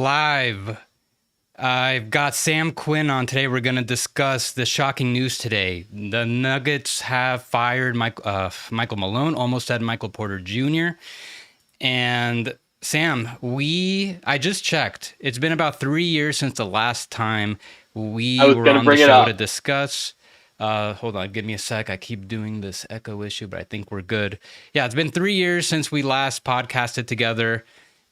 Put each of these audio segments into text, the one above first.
Live. I've got Sam Quinn on today. We're going to discuss the shocking news today. The Nuggets have fired Michael Malone, almost said Michael Porter Jr. And Sam, I just checked. It's been about 3 years since the last time I we was were going to on the bring it show to up. discuss. Hold on, give me a sec. I keep doing this echo issue, but I think we're good. Yeah, it's been 3 years since we last podcasted together.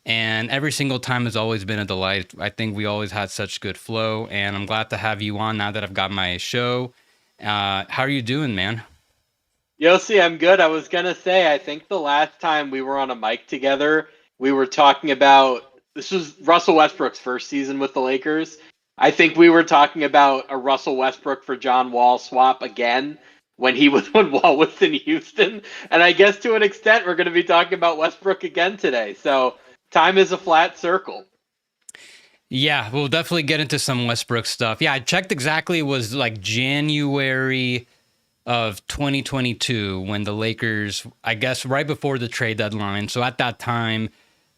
And every single time has always been a delight. I think we always had such good flow, and I'm glad to have you on now that I've got my show. How are you doing, man? Yossi, I'm good. I was going to say, I think the last time we were on a mic together, we were talking about this was Russell Westbrook's first season with the Lakers. I think we were talking about a Russell Westbrook for John Wall swap again when Wall was in Houston. And I guess to an extent, we're going to be talking about Westbrook again today. So time is a flat circle. Yeah, we'll definitely get into some Westbrook stuff. Yeah, I checked exactly. It was like January of 2022 when the Lakers, I guess, right before the trade deadline. So at that time,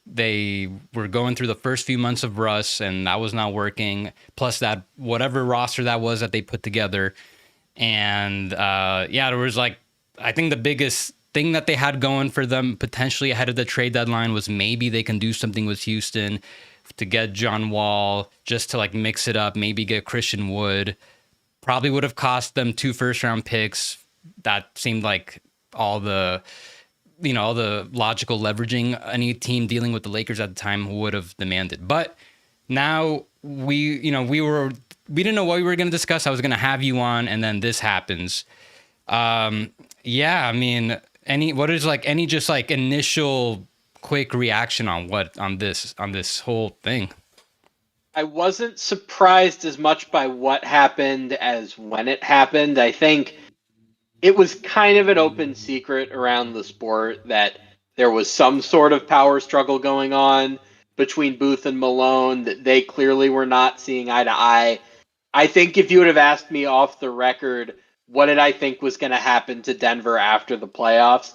they were going through the first few months of Russ, and that was not working. Plus that whatever roster that was that they put together. And yeah, there was like, I think the biggest thing that they had going for them potentially ahead of the trade deadline was maybe they can do something with Houston to get John Wall, just to like mix it up, maybe get Christian Wood. Probably would have cost them 2 first-round picks. That seemed like all the, all the logical leveraging any team dealing with the Lakers at the time would have demanded. But now we didn't know what we were going to discuss. I was going to have you on, and then this happens. Yeah, I mean, what is like any just like initial quick reaction on this whole thing? I wasn't surprised as much by what happened as when it happened. I think it was kind of an open secret around the sport that there was some sort of power struggle going on between Booth and Malone, that they clearly were not seeing eye to eye. I think if you would have asked me off the record, what did I think was going to happen to Denver after the playoffs,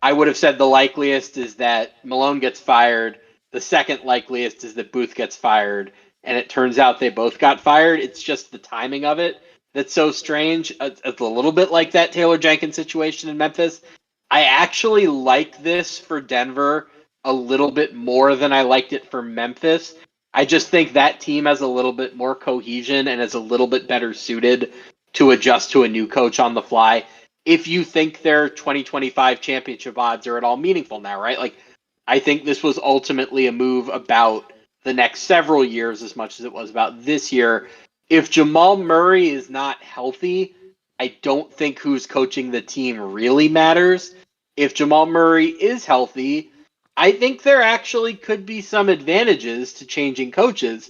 I would have said the likeliest is that Malone gets fired. The second likeliest is that Booth gets fired. And it turns out they both got fired. It's just the timing of it that's so strange. It's a little bit like that Taylor Jenkins situation in Memphis. I actually like this for Denver a little bit more than I liked it for Memphis. I just think that team has a little bit more cohesion and is a little bit better suited to adjust to a new coach on the fly. If you think their 2025 championship odds are at all meaningful now, right? Like, I think this was ultimately a move about the next several years as much as it was about this year. If Jamal Murray is not healthy, I don't think who's coaching the team really matters. If Jamal Murray is healthy, I think there actually could be some advantages to changing coaches,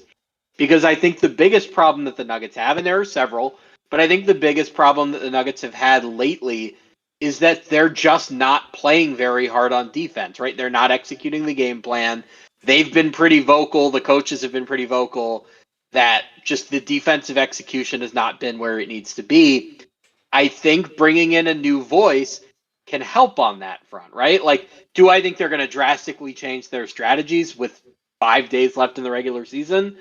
because I think the biggest problem that the Nuggets have, and there are several, but I think the biggest problem that the Nuggets have had lately is that they're just not playing very hard on defense, right? They're not executing the game plan. They've been pretty vocal. The coaches have been pretty vocal that just the defensive execution has not been where it needs to be. I think bringing in a new voice can help on that front, right? Like, do I think they're going to drastically change their strategies with 5 days left in the regular season?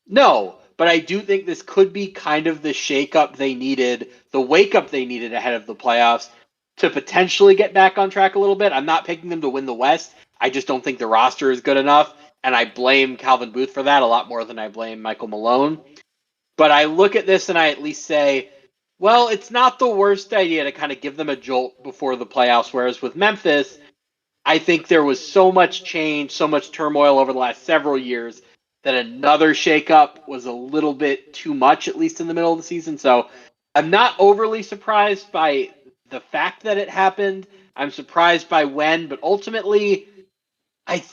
No, but I do think this could be kind of the shakeup they needed, the wake up they needed ahead of the playoffs to potentially get back on track a little bit. I'm not picking them to win the West. I just don't think the roster is good enough, and I blame Calvin Booth for that a lot more than I blame Michael Malone. But I look at this and I at least say, well, it's not the worst idea to kind of give them a jolt before the playoffs. Whereas with Memphis, I think there was so much change, so much turmoil over the last several years that another shakeup was a little bit too much, at least in the middle of the season. So I'm not overly surprised by the fact that it happened. I'm surprised by when, but ultimately, I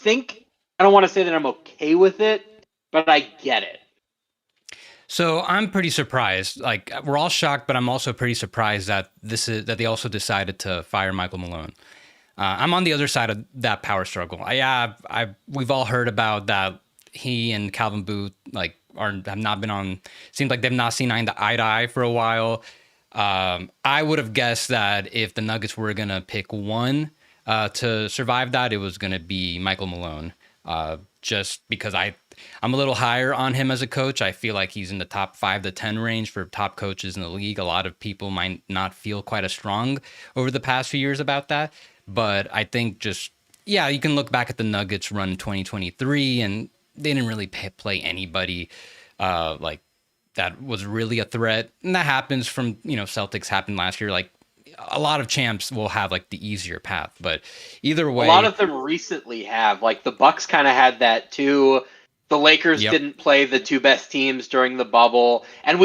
don't want to say that I'm okay with it, but I get it. So I'm pretty surprised. Like we're all shocked, but I'm also pretty surprised that they also decided to fire Michael Malone. I'm on the other side of that power struggle. We've all heard about that. He and Calvin Booth have not been on. Seems like they've not seen eye to eye for a while. I would have guessed that if the Nuggets were gonna pick one to survive that, it was gonna be Michael Malone. Just because I'm a little higher on him as a coach. I feel like he's in the top 5 to 10 range for top coaches in the league. A lot of people might not feel quite as strong over the past few years about that. But I think just, yeah, you can look back at the Nuggets run in 2023, and they didn't really play anybody like that was really a threat. And that happens from, Celtics happened last year. Like, a lot of champs will have like the easier path, but either A lot way, of them recently have. Like the Bucks kind of had that too. The Lakers yep. didn't play the two best teams during the bubble. And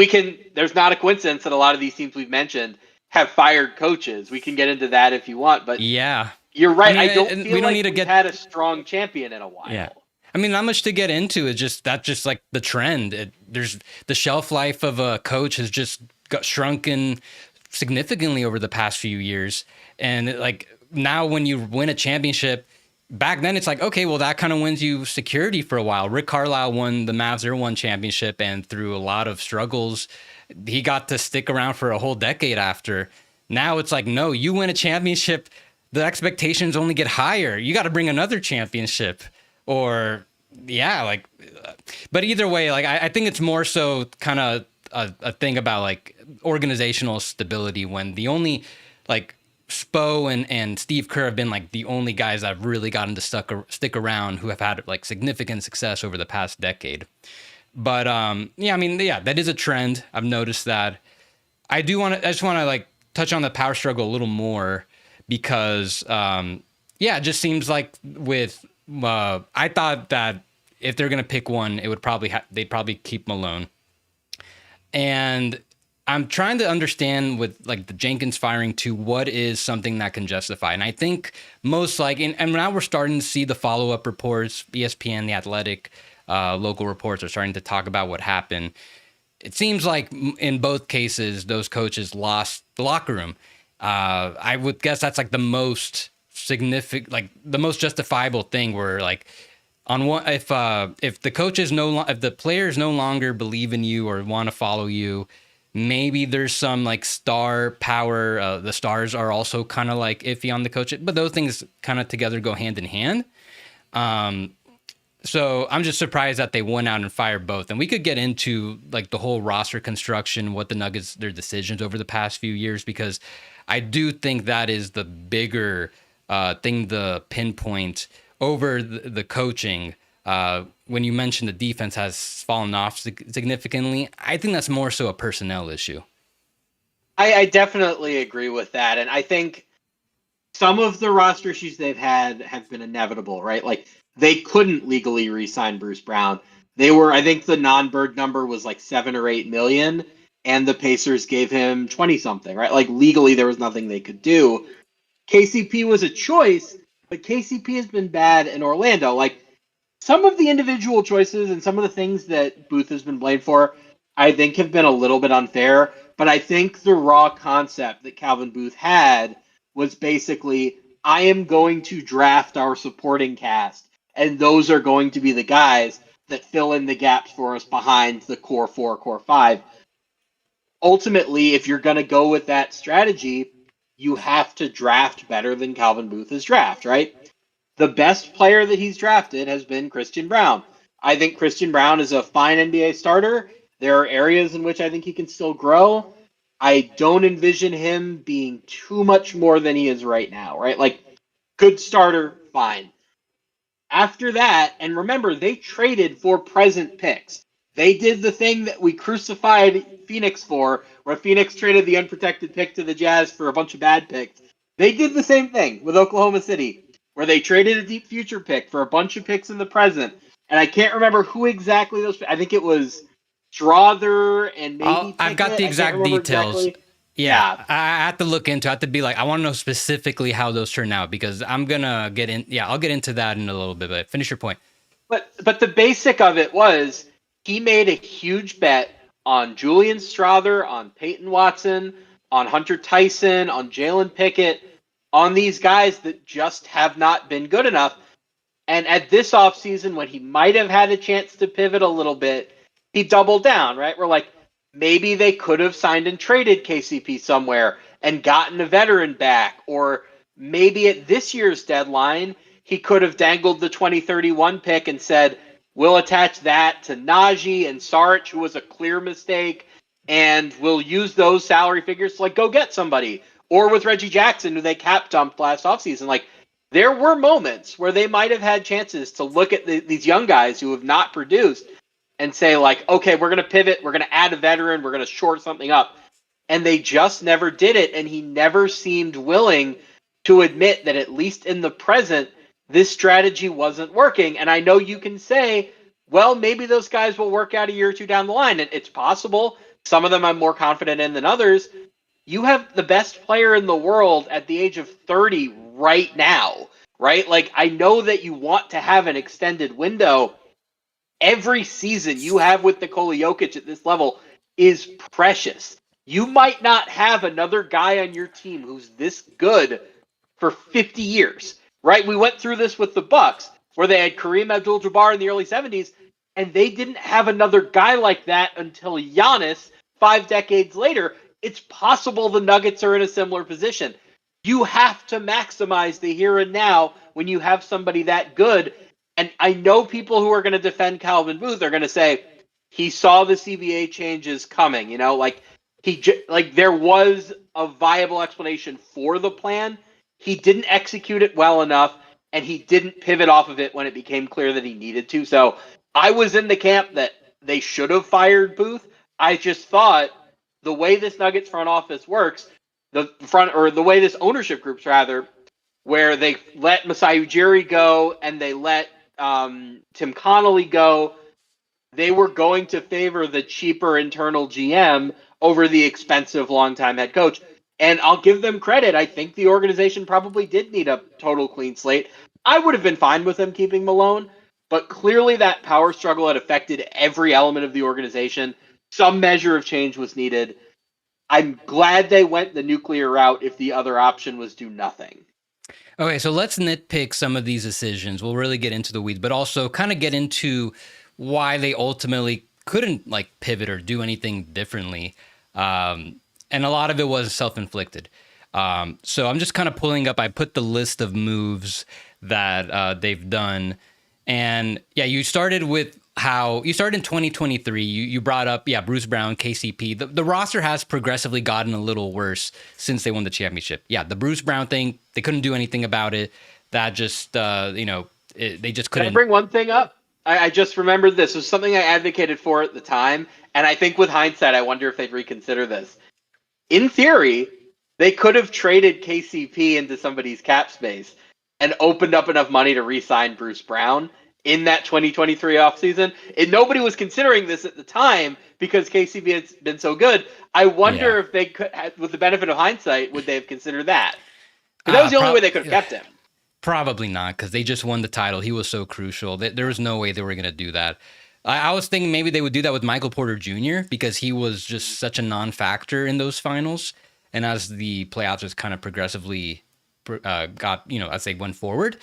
there's not a coincidence that a lot of these teams we've mentioned have fired coaches. We can get into that if you want, but Yeah. you're I right. mean, I don't and we feel don't like need to we've get, had a strong champion in a yeah. while. I mean, not much to get into. It's just like the trend. There's the shelf life of a coach has just got shrunken significantly over the past few years. And like now when you win a championship, back then it's like, okay, well, that kind of wins you security for a while. Rick Carlisle won the Mavs their one championship, and through a lot of struggles, he got to stick around for a whole decade after. Now it's like, no, you win a championship, the expectations only get higher. You got to bring another championship. Or, yeah, like, but either way, like, I think it's more so kind of a thing about like organizational stability when the only like Spo and Steve Kerr have been like the only guys that have really gotten to stick around who have had like significant success over the past decade. But yeah, I mean, yeah, that is a trend. I've noticed that. I just want to like touch on the power struggle a little more because yeah, it just seems like with I thought that if they're gonna pick one, it would probably they'd probably keep Malone. And I'm trying to understand with like the Jenkins firing to what is something that can justify. And I think most like, and now we're starting to see the follow-up reports, ESPN, The Athletic, local reports are starting to talk about what happened. It seems like in both cases, those coaches lost the locker room. I would guess that's like the most significant, like the most justifiable thing where like, on one, if the coaches if the players no longer believe in you or want to follow you, maybe there's some like star power. The stars are also kind of like iffy on the coach, but those things kind of together go hand in hand. So I'm just surprised that they went out and fired both. And we could get into like the whole roster construction, what the Nuggets, their decisions over the past few years, because I do think that is the bigger thing, the pinpoint over the coaching. When you mentioned the defense has fallen off significantly, I think that's more so a personnel issue. I definitely agree with that. And I think some of the roster issues they've had have been inevitable, right? Like they couldn't legally re-sign Bruce Brown. I think the non-bird number was like 7 or 8 million, and the Pacers gave him 20 something, right? Like legally there was nothing they could do. KCP was a choice, but KCP has been bad in Orlando. Like some of the individual choices and some of the things that Booth has been blamed for, I think have been a little bit unfair. But I think the raw concept that Calvin Booth had was basically, I am going to draft our supporting cast, and those are going to be the guys that fill in the gaps for us behind the core four, core five. Ultimately, if you're going to go with that strategy, you have to draft better than Calvin Booth's draft, right? The best player that he's drafted has been Christian Brown. I think Christian Brown is a fine NBA starter. There are areas in which I think he can still grow. I don't envision him being too much more than he is right now, right? Like, good starter, fine. After that, and remember, they traded for present picks. They did the thing that we crucified Phoenix for, where Phoenix traded the unprotected pick to the Jazz for a bunch of bad picks. They did the same thing with Oklahoma City, where they traded a deep future pick for a bunch of picks in the present. And I can't remember who exactly those. I think it was Strother and maybe I've got Pickett. the I can't exact remember details. exactly. Yeah, Yeah, I have to look into. I have to be like, I want to know specifically how those turn out because I'm gonna get in. Yeah, I'll get into that in a little bit. But finish your point. But the basic of it was he made a huge bet on Julian Strother, on Peyton Watson, on Hunter Tyson, on Jalen Pickett, on these guys that just have not been good enough. And at this offseason, when he might have had a chance to pivot a little bit, he doubled down, right? We're like, maybe they could have signed and traded KCP somewhere and gotten a veteran back. Or maybe at this year's deadline, he could have dangled the 2031 pick and said, we'll attach that to Najee and Saric, who was a clear mistake, and we'll use those salary figures to like go get somebody. Or with Reggie Jackson, who they cap dumped last offseason. Like, there were moments where they might have had chances to look at these young guys who have not produced and say, like, okay, we're going to pivot, we're going to add a veteran, we're going to short something up. And they just never did it, and he never seemed willing to admit that, at least in the present, this strategy wasn't working. And I know you can say, well, maybe those guys will work out a year or two down the line, and it's possible. Some of them I'm more confident in than others. You have the best player in the world at the age of 30 right now, right? Like, I know that you want to have an extended window. Every season you have with Nikola Jokic at this level is precious. You might not have another guy on your team who's this good for 50 years, right? We went through this with the Bucks, where they had Kareem Abdul-Jabbar in the early 70s, and they didn't have another guy like that until Giannis 5 decades later. It's possible the Nuggets are in a similar position. You have to maximize the here and now when you have somebody that good. And I know people who are going to defend Calvin Booth are going to say he saw the CBA changes coming. You know, like there was a viable explanation for the plan. He didn't execute it well enough, and he didn't pivot off of it when it became clear that he needed to. So I was in the camp that they should have fired Booth. I just thought the way this Nuggets front office works, the way this ownership group's rather, where they let Masai Ujiri go and they let Tim Connolly go, they were going to favor the cheaper internal GM over the expensive longtime head coach. And I'll give them credit. I think the organization probably did need a total clean slate. I would have been fine with them keeping Malone, but clearly that power struggle had affected every element of the organization. Some measure of change was needed. I'm glad they went the nuclear route if the other option was do nothing. Okay, so let's nitpick some of these decisions. We'll really get into the weeds, but also kind of get into why they ultimately couldn't like pivot or do anything differently. And a lot of it was self-inflicted. So I'm just kind of pulling up, I put the list of moves that they've done. And yeah, you started with how you started in 2023. You brought up, Bruce Brown, KCP. The roster has progressively gotten a little worse since they won the championship. Yeah, the Bruce Brown thing, they couldn't do anything about it. That just, they just couldn't. Can I bring one thing up? I just remembered this. It was something I advocated for at the time. And I think with hindsight, I wonder if they'd reconsider this. In theory, they could have traded KCP into somebody's cap space and opened up enough money to re-sign Bruce Brown in that 2023 offseason. And nobody was considering this at the time because KCP has been so good. I wonder if they could, with the benefit of hindsight, would they have considered that? Because that was the only way they could have kept him. Probably not, because they just won the title. He was so crucial. There was no way they were going to do that. I was thinking maybe they would do that with Michael Porter Jr. because he was just such a non-factor in those finals. And as the playoffs just kind of progressively as they went forward,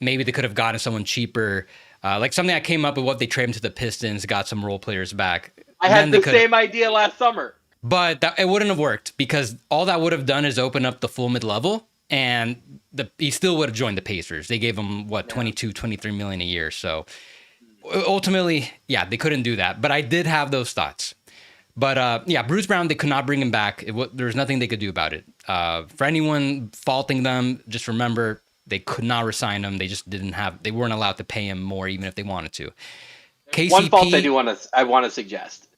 maybe they could have gotten someone cheaper. Like something that came up with what they traded to the Pistons, got some role players back. I had the same idea last summer. But it wouldn't have worked because all that would have done is open up the full mid-level. And he still would have joined the Pacers. They gave him, 22, 23 million a year. So ultimately, they couldn't do that. But I did have those thoughts. But Bruce Brown, they could not bring him back. There was nothing they could do about it. For anyone faulting them, just remember they could not resign him. They just they weren't allowed to pay him more, even if they wanted to. KCP, one fault I want to suggest.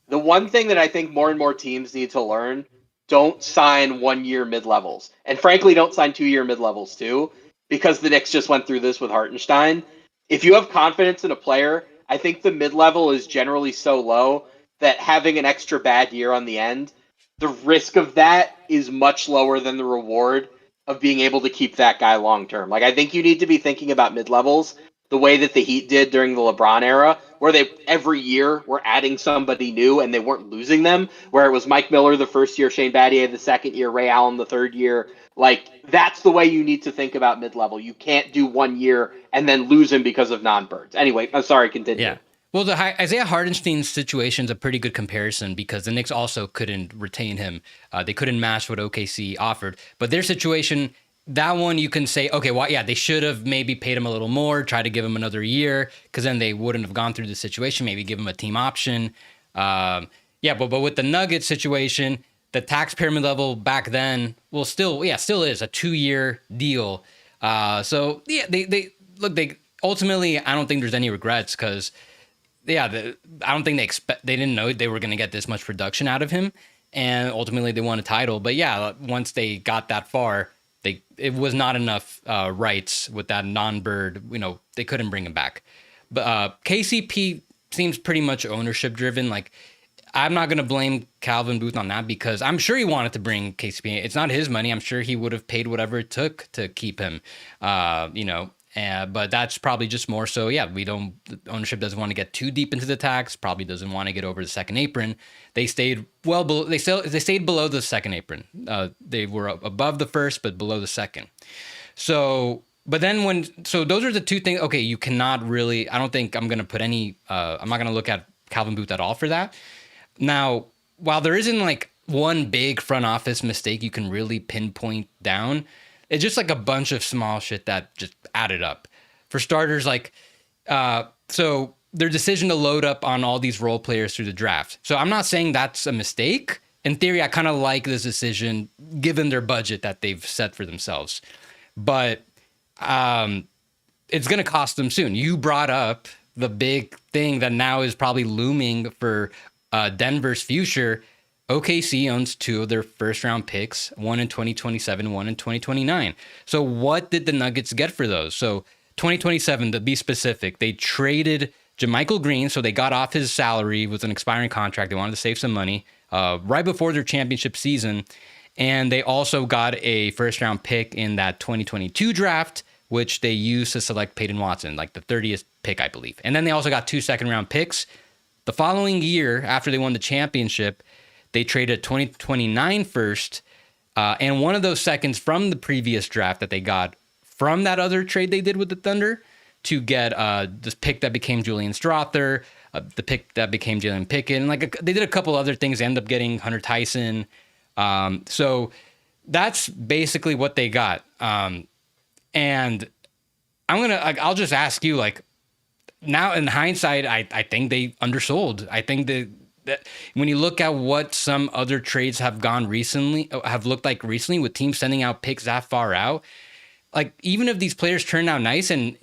The one thing that I think more and more teams need to learn: don't sign 1-year mid-levels. And frankly, don't sign 2-year mid-levels too, because the Knicks just went through this with Hartenstein. If you have confidence in a player, I think the mid-level is generally so low that having an extra bad year on the end, the risk of that is much lower than the reward of being able to keep that guy long-term. Like, I think you need to be thinking about mid-levels the way that the Heat did during the LeBron era, where they every year were adding somebody new and they weren't losing them, where it was Mike Miller the first year, Shane Battier the second year, Ray Allen the third year. Like, that's the way you need to think about mid-level. You can't do 1 year and then lose him because of non-birds. Anyway, I'm sorry, continue. Yeah. Well, the Isaiah Hartenstein situation is a pretty good comparison because the Knicks also couldn't retain him. They couldn't match what OKC offered. But their situation, that one you can say, okay, well, yeah, they should have maybe paid him a little more, try to give him another year, because then they wouldn't have gone through the situation. Maybe give him a team option. Yeah, but with the Nuggets situation, the tax pyramid level back then, well, still is a 2-year deal. So yeah, they look, they ultimately, I don't think there's any regrets because I don't think they didn't know they were going to get this much production out of him, and ultimately they won a title. But yeah, once they got that far, it was not enough rights with that non-bird. They couldn't bring him back. But KCP seems pretty much ownership driven. Like, I'm not going to blame Calvin Booth on that because I'm sure he wanted to bring KCP. It's not his money. I'm sure he would have paid whatever it took to keep him. But that's probably just more so. Yeah, ownership doesn't want to get too deep into the tax. Probably doesn't want to get over the second apron. They stayed well below. They stayed below the second apron. They were above the first, but below the second. So, but then those are the two things. Okay, you cannot really. I don't think I'm going to put any. I'm not going to look at Calvin Booth at all for that. Now, while there isn't like one big front office mistake you can really pinpoint down, it's just like a bunch of small shit that just added up. For starters, so their decision to load up on all these role players through the draft. So I'm not saying that's a mistake. In theory, I kind of like this decision given their budget that they've set for themselves. But it's going to cost them soon. You brought up the big thing that now is probably looming for Denver's future. OKC owns 2 of their first round picks, one in 2027, one in 2029. So what did the Nuggets get for those? So 2027, to be specific, they traded JaMychal Green, so they got off his salary with an expiring contract. They wanted to save some money right before their championship season. And they also got a first round pick in that 2022 draft, which they used to select Peyton Watson, like the 30th pick, I believe. And then they also got 2 second round picks. The following year, after they won the championship, they traded 2029 first and one of those seconds from the previous draft that they got from that other trade they did with the Thunder to get this pick that became Julian Strother, the pick that became Jalen Pickett. Like they did a couple other things. They ended up getting Hunter Tyson. So that's basically what they got. And I'll just ask you, like, now in hindsight, I think they undersold. I think that when you look at what some other trades have looked like recently with teams sending out picks that far out, like even if these players turn out nice and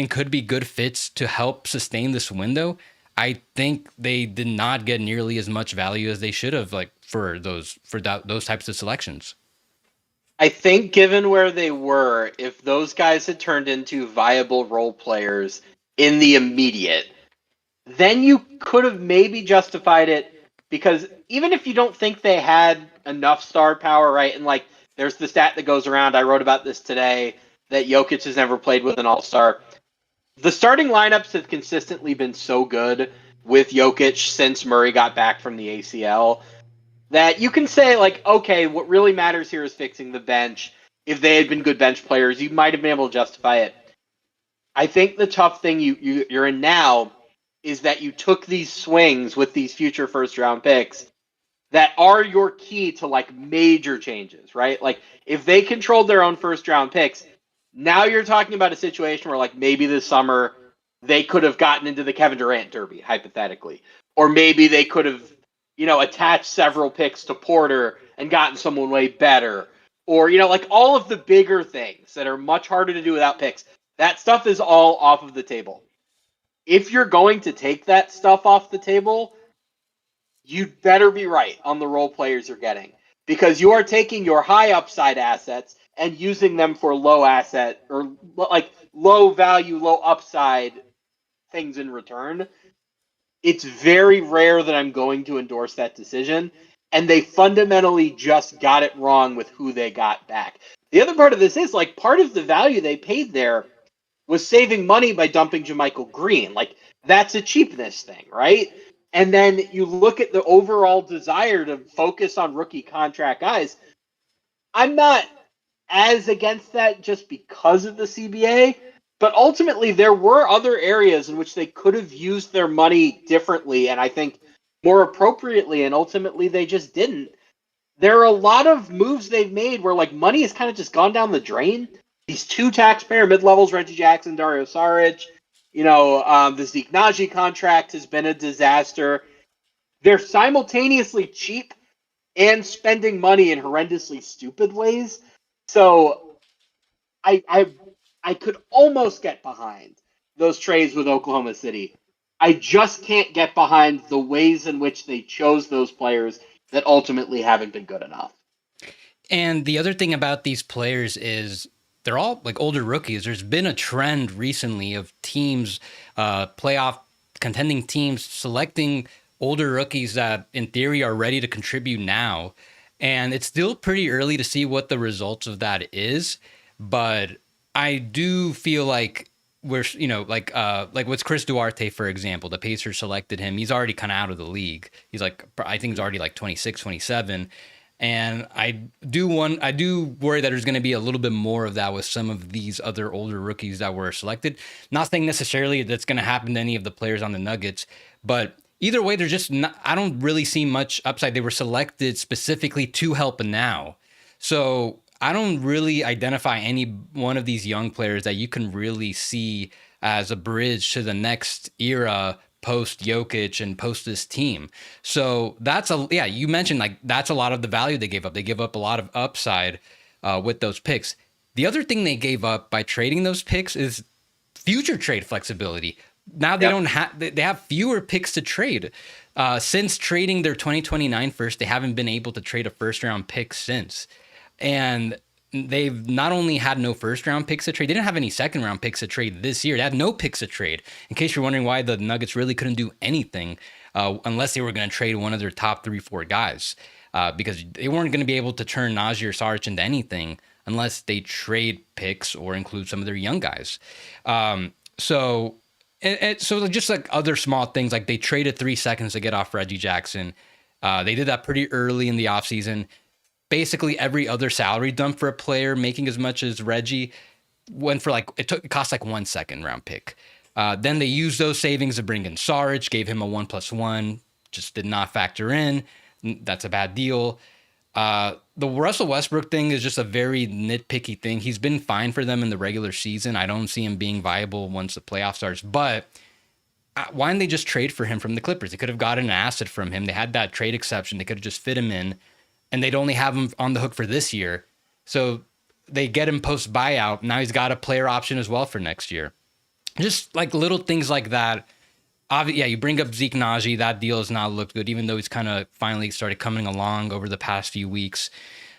could be good fits to help sustain this window, I think they did not get nearly as much value as they should have, like for those types of selections. I think given where they were, if those guys had turned into viable role players in the immediate, then you could have maybe justified it, because even if you don't think they had enough star power, right? And like there's the stat that goes around, I wrote about this today, that Jokic has never played with an all-star. The starting lineups have consistently been so good with Jokic since Murray got back from the ACL that you can say, like, okay, what really matters here is fixing the bench. If they had been good bench players, you might have been able to justify it. I think the tough thing you're in now is that you took these swings with these future first round picks that are your key to like major changes, right? Like if they controlled their own first round picks, now you're talking about a situation where like maybe this summer they could have gotten into the Kevin Durant derby, hypothetically. Or maybe they could have, attached several picks to Porter and gotten someone way better. Or, like all of the bigger things that are much harder to do without picks. That stuff is all off of the table. If you're going to take that stuff off the table, you'd better be right on the role players you're getting, because you are taking your high upside assets and using them for low asset or like low value, low upside things in return. It's very rare that I'm going to endorse that decision. And they fundamentally just got it wrong with who they got back. The other part of this is like part of the value they paid there was saving money by dumping JaMychal Green. Like that's a cheapness thing, right? And then you look at the overall desire to focus on rookie contract guys. I'm not as against that just because of the CBA, but ultimately there were other areas in which they could have used their money differently and I think more appropriately, and ultimately they just didn't. there are a lot of moves they've made where like money has kind of just gone down the drain. These two taxpayer mid levels, Reggie Jackson, Dario Saric, the Zeke Naji contract has been a disaster. They're simultaneously cheap and spending money in horrendously stupid ways. So I I I could almost get behind those trades with Oklahoma City. I just can't get behind the ways in which they chose those players that ultimately haven't been good enough. And the other thing about these players is they're all like older rookies. There's been a trend recently of teams, playoff contending teams, selecting older rookies that in theory are ready to contribute now. And it's still pretty early to see what the results of that is. But I do feel like we're, like with Chris Duarte, for example, the Pacers selected him. He's already kind of out of the league. He's like, I think he's already like 26, 27. And I do worry that there's going to be a little bit more of that with some of these other older rookies that were selected. Not saying necessarily that's going to happen to any of the players on the Nuggets, but either way, they're just not, I don't really see much upside. They were selected specifically to help now. So I don't really identify any one of these young players that you can really see as a bridge to the next era post Jokic and post this team. So you mentioned like that's a lot of the value they gave up. They give up a lot of upside with those picks. The other thing they gave up by trading those picks is future trade flexibility. Now they don't have, they have fewer picks to trade. Since trading their 2029 first, they haven't been able to trade a first round pick since. And they've not only had no first round picks to trade, they didn't have any second round picks to trade this year. They had no picks to trade. In case you're wondering why the Nuggets really couldn't do anything unless they were going to trade one of their top 3-4 guys, because they weren't going to be able to turn Najee or Saric into anything unless they trade picks or include some of their young guys. So just like other small things, like they traded 3 seconds to get off Reggie Jackson. They did that pretty early in the offseason. Basically every other salary dump for a player making as much as Reggie went for it cost like 1 second round pick. Then they used those savings to bring in Saric, gave him a 1+1, just did not factor in. That's a bad deal. The Russell Westbrook thing is just a very nitpicky thing. He's been fine for them in the regular season. I don't see him being viable once the playoff starts, but why didn't they just trade for him from the Clippers? They could have gotten an asset from him. They had that trade exception. They could have just fit him in, and they'd only have him on the hook for this year. So they get him post buyout. Now he's got a player option as well for next year. Just like little things like that. You bring up Zeke Naji. That deal has not looked good, even though he's kind of finally started coming along over the past few weeks.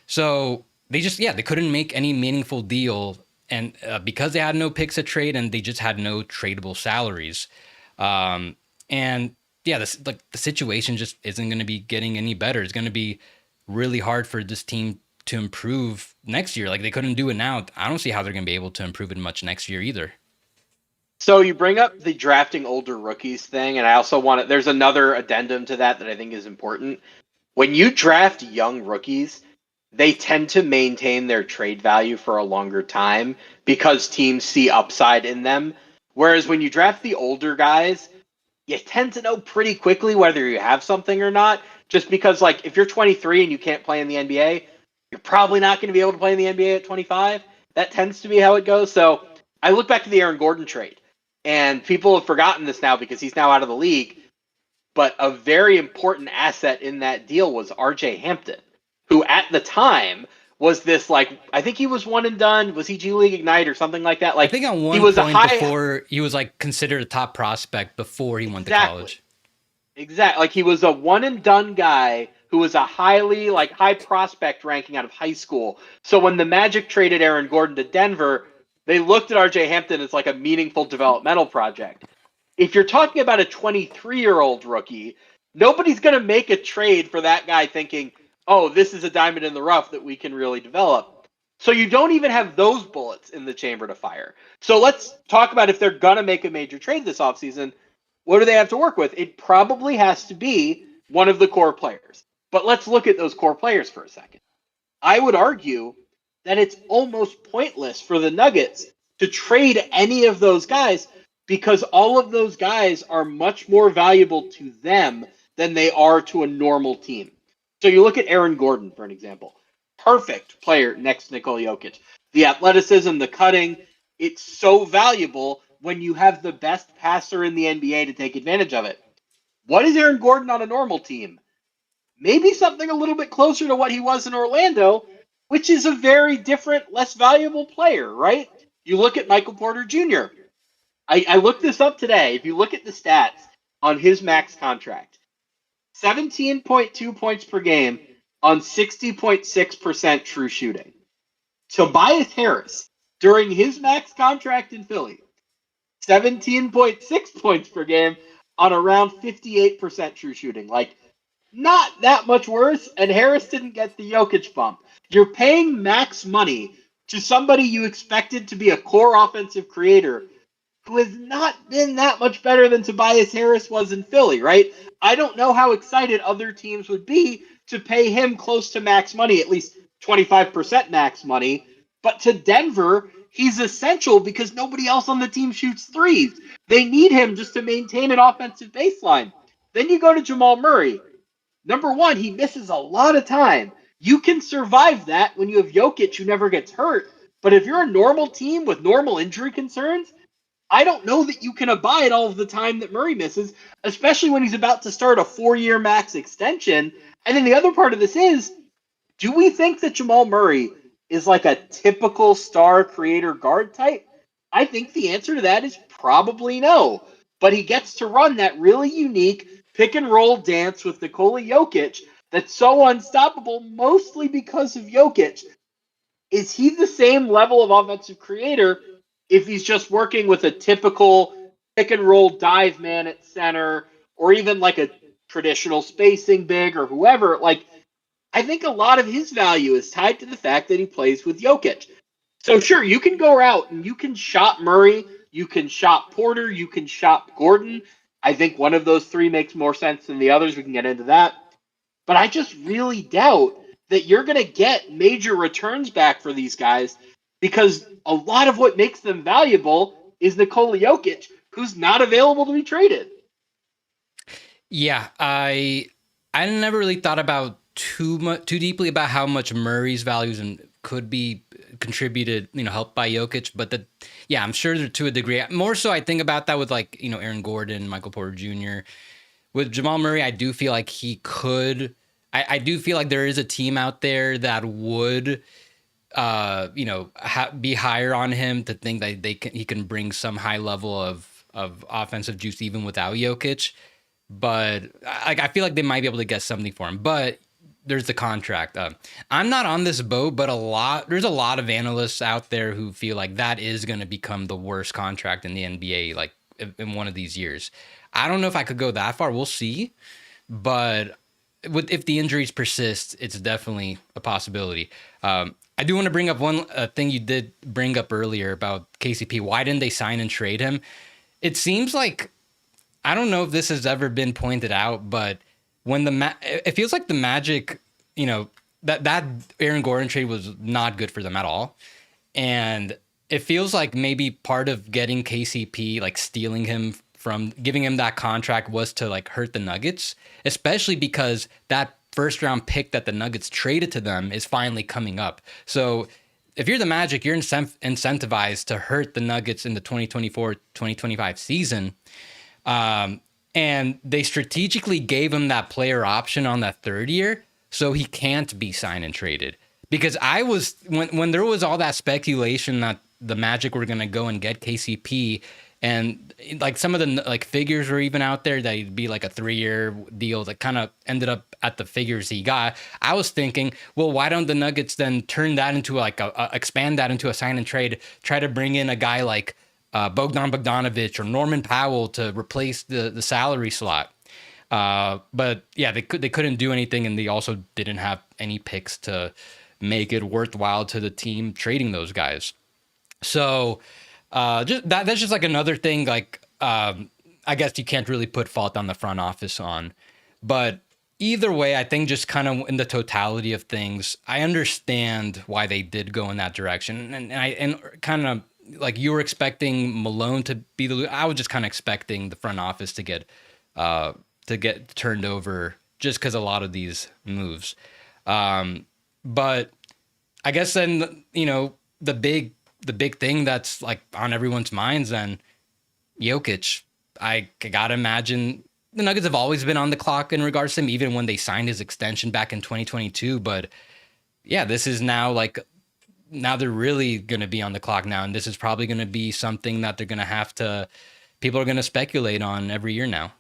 So they couldn't make any meaningful deal. And because they had no picks to trade and they just had no tradable salaries. The situation just isn't going to be getting any better. It's going to be really hard for this team to improve next year. Like they couldn't do it now. I don't see how they're going to be able to improve it much next year either. So you bring up the drafting older rookies thing, and I also there's another addendum to that I think is important. When you draft young rookies, they tend to maintain their trade value for a longer time because teams see upside in them. Whereas when you draft the older guys, you tend to know pretty quickly whether you have something or not, just because like if you're 23 and you can't play in the NBA, you're probably not going to be able to play in the NBA at 25. That tends to be how it goes. So I look back to the Aaron Gordon trade, and people have forgotten this now because he's now out of the league. But a very important asset in that deal was RJ Hampton, who at the time was this like, I think he was one and done. Was he G League Ignite or something like that? Like I think at one he was point before he was like considered a top prospect before he went to college. Exactly. Like he was a one and done guy who was a high prospect ranking out of high school. So when the Magic traded Aaron Gordon to Denver, they looked at RJ Hampton as like a meaningful developmental project. If you're talking about a 23-year-old rookie, nobody's going to make a trade for that guy thinking, oh, this is a diamond in the rough that we can really develop. So you don't even have those bullets in the chamber to fire. So let's talk about if they're going to make a major trade this offseason, what do they have to work with? It probably has to be one of the core players. But let's look at those core players for a second. I would argue that it's almost pointless for the Nuggets to trade any of those guys because all of those guys are much more valuable to them than they are to a normal team. So you look at Aaron Gordon, for an example. Perfect player next to Nikola Jokic. The athleticism, the cutting, it's so valuable when you have the best passer in the NBA to take advantage of it. What is Aaron Gordon on a normal team? Maybe something a little bit closer to what he was in Orlando, which is a very different, less valuable player, right? You look at Michael Porter Jr. I looked this up today. If you look at the stats on his max contract, 17.2 points per game on 60.6% true shooting. Tobias Harris, during his max contract in Philly, 17.6 points per game on around 58% true shooting. Like, not that much worse, and Harris didn't get the Jokic bump. You're paying max money to somebody you expected to be a core offensive creator who has not been that much better than Tobias Harris was in Philly, right? I don't know how excited other teams would be to pay him close to max money, at least 25% max money. But to Denver, he's essential because nobody else on the team shoots threes. They need him just to maintain an offensive baseline. Then you go to Jamal Murray. Number one, he misses a lot of time. You can survive that when you have Jokic who never gets hurt. But if you're a normal team with normal injury concerns, I don't know that you can abide all of the time that Murray misses, especially when he's about to start a 4-year max extension. And then the other part of this is, do we think that Jamal Murray is like a typical star creator guard type? I think the answer to that is probably no. But he gets to run that really unique pick and roll dance with Nikola Jokic that's so unstoppable, mostly because of Jokic. Is he the same level of offensive creator if he's just working with a typical pick and roll dive man at center or even like a traditional spacing big or whoever? Like, I think a lot of his value is tied to the fact that he plays with Jokic. So sure, you can go out and you can shop Murray, you can shop Porter, you can shop Gordon. I think one of those three makes more sense than the others. We can get into that. But I just really doubt that you're going to get major returns back for these guys because a lot of what makes them valuable is Nikola Jokic, who's not available to be traded. Yeah, I never really thought about too deeply about how much Murray's values and could be contributed, helped by Jokic, but yeah, I'm sure to a degree. More so, I think about that with like Aaron Gordon, Michael Porter Jr. With Jamal Murray, I do feel like he could. I do feel like there is a team out there that would, be higher on him to think that he can bring some high level of offensive juice even without Jokic. But I feel like they might be able to get something for him. But there's the contract. I'm not on this boat, but there's a lot of analysts out there who feel like that is going to become the worst contract in the NBA, like in one of these years. I don't know if I could go that far. We'll see. But if the injuries persist, it's definitely a possibility. I do want to bring up one thing you did bring up earlier about KCP. Why didn't they sign and trade him? It seems like, I don't know if this has ever been pointed out, but when it feels like the Magic, that Aaron Gordon trade was not good for them at all. And it feels like maybe part of getting KCP, like stealing him from giving him that contract, was to like hurt the Nuggets, especially because that first round pick that the Nuggets traded to them is finally coming up. So if you're the Magic, you're incentivized to hurt the Nuggets in the 2024-2025 season. And they strategically gave him that player option on that third year, so he can't be signed and traded. Because when there was all that speculation that the Magic were going to go and get KCP, and like some of the like figures were even out there that he'd be like a 3-year deal that kind of ended up at the figures he got. I was thinking, well, why don't the Nuggets then turn that into like expand that into a sign and trade, try to bring in a guy like Bogdan Bogdanovic or Norman Powell to replace the salary slot. But yeah, they couldn't do anything, and they also didn't have any picks to make it worthwhile to the team trading those guys. So that's just like another thing. Like I guess you can't really put fault on the front office on, but either way, I think just kind of in the totality of things, I understand why they did go in that direction, and kind of like you were expecting Malone to be I was just kind of expecting the front office to get turned over just because a lot of these moves. But I guess then, the big thing that's like on everyone's minds then, Jokic. I gotta imagine the Nuggets have always been on the clock in regards to him, even when they signed his extension back in 2022. But yeah, this is now like now they're really going to be on the clock now, and this is probably going to be something that they're going to have to. People are going to speculate on every year now.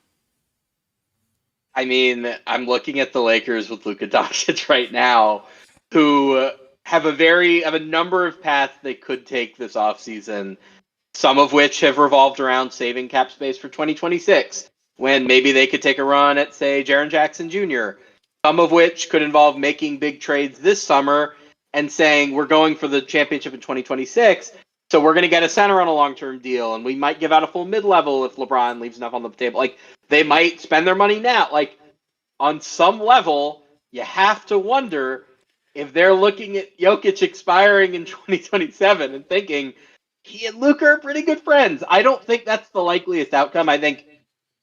I mean, I'm looking at the Lakers with Luka Doncic right now, who have a number of paths they could take this offseason, some of which have revolved around saving cap space for 2026, when maybe they could take a run at, say, Jaren Jackson Jr., some of which could involve making big trades this summer and saying, we're going for the championship in 2026, so we're going to get a center on a long-term deal, and we might give out a full mid-level if LeBron leaves enough on the table. Like, they might spend their money now. Like, on some level, you have to wonder if they're looking at Jokic expiring in 2027 and thinking he and Luka are pretty good friends. I don't think that's the likeliest outcome. I think,